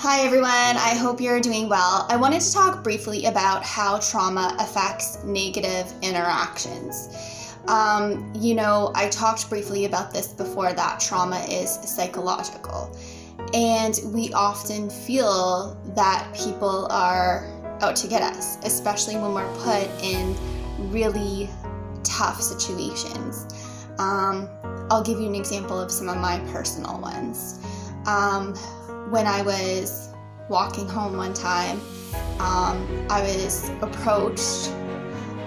Hi everyone, I hope you're doing well. I wanted to talk briefly about how trauma affects negative interactions. I talked briefly about this before, that trauma is psychological. And we often feel that people are out to get us, especially when we're put in really tough situations. I'll give you an example of some of my personal ones. When I was walking home one time, I was approached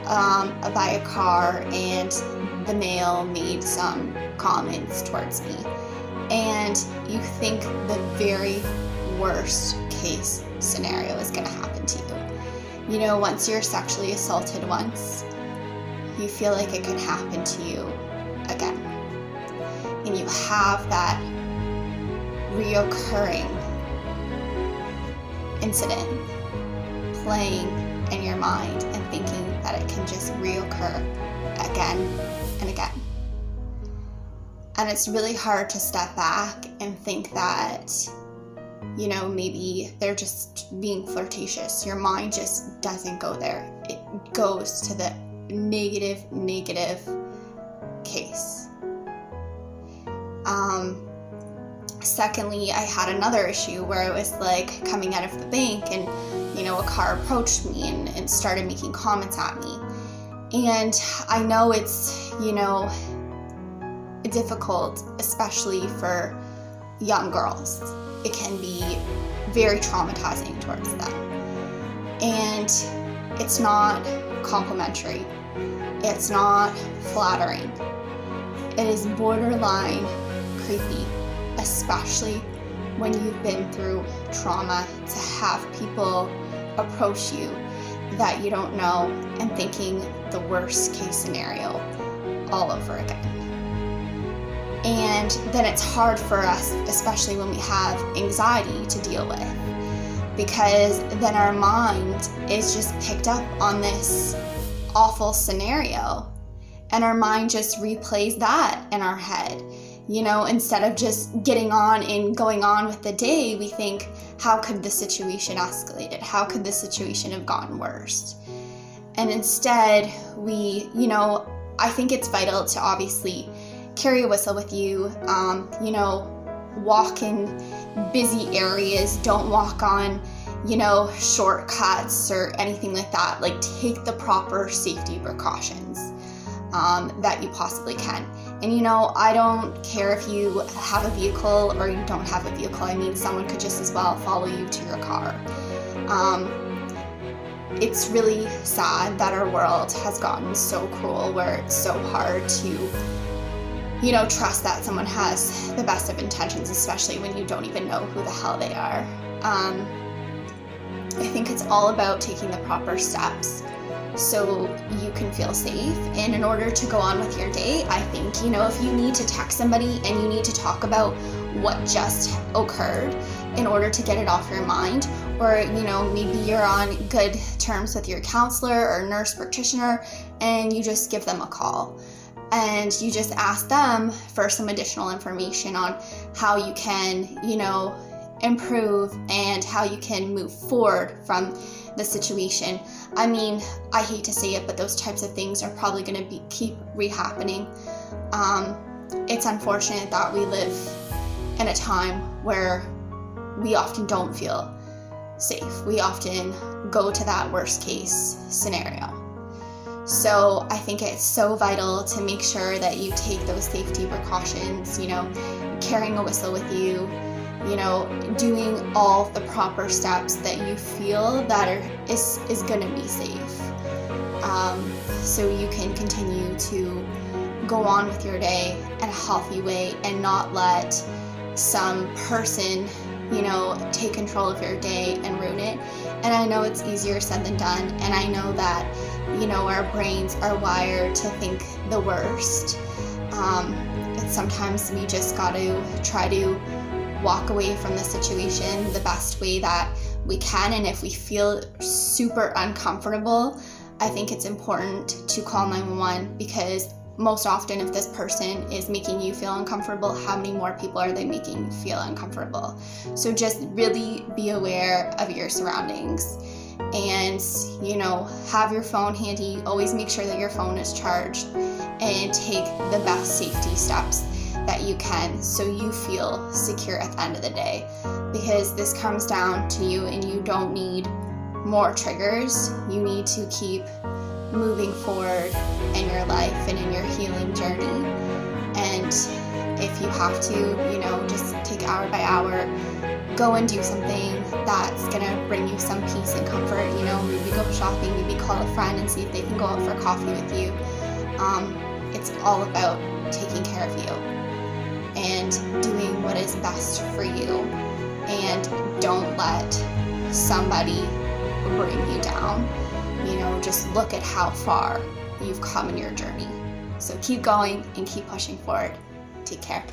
by a car, and the male made some comments towards me. And you think the very worst case scenario is going to happen to you. Once you're sexually assaulted once, you feel like it could happen to you again. And you have that reoccurring incident playing in your mind and thinking that it can just reoccur again and again. And it's really hard to step back and think that, maybe they're just being flirtatious. Your mind just doesn't go there. It goes to the negative case. Secondly, I had another issue where it was like coming out of the bank, and a car approached me and started making comments at me. And I know it's difficult, especially for young girls. It can be very traumatizing towards them. And it's not complimentary. It's not flattering. It is borderline creepy, especially when you've been through trauma, to have people approach you that you don't know and thinking the worst case scenario all over again. And then it's hard for us, especially when we have anxiety to deal with, because then our mind is just picked up on this awful scenario, and our mind just replays that in our head. Instead of just getting on and going on with the day, we think, how could the situation escalate? How could the situation have gotten worse? And instead, I think it's vital to obviously carry a whistle with you. Walk in busy areas. Don't walk on, shortcuts or anything like that. Like, take the proper safety precautions that you possibly can. And I don't care if you have a vehicle or you don't have a vehicle. I mean, someone could just as well follow you to your car. It's really sad that our world has gotten so cruel, where it's so hard to, trust that someone has the best of intentions, especially when you don't even know who the hell they are. I think it's all about taking the proper steps so you can feel safe. And in order to go on with your day, I think, if you need to text somebody and you need to talk about what just occurred in order to get it off your mind, or, maybe you're on good terms with your counselor or nurse practitioner, and you just give them a call. And you just ask them for some additional information on how you can, improve and how you can move forward from the situation. I mean, I hate to say it, but those types of things are probably going to keep re-happening. It's unfortunate that we live in a time where we often don't feel safe. We often go to that worst case scenario. So I think it's so vital to make sure that you take those safety precautions, carrying a whistle with you, doing all the proper steps that you feel that is going to be safe. So you can continue to go on with your day in a healthy way and not let some person, take control of your day and ruin it. And I know it's easier said than done. And I know that, our brains are wired to think the worst. And sometimes we just got to try to walk away from the situation the best way that we can. And if we feel super uncomfortable, I think it's important to call 911, because most often, if this person is making you feel uncomfortable, how many more people are they making you feel uncomfortable? So just really be aware of your surroundings, and have your phone handy. Always make sure that your phone is charged, and take the best safety steps that you can so you feel secure at the end of the day, because this comes down to you, and you don't need more triggers. You need to keep moving forward in your life and in your healing journey. And if you have to, just take hour by hour, go and do something that's gonna bring you some peace and comfort. Maybe go shopping, maybe call a friend and see if they can go out for coffee with you. It's all about taking care of you and doing what is best for you, and don't let somebody bring you down. Just look at how far you've come in your journey. So keep going and keep pushing forward. Take care.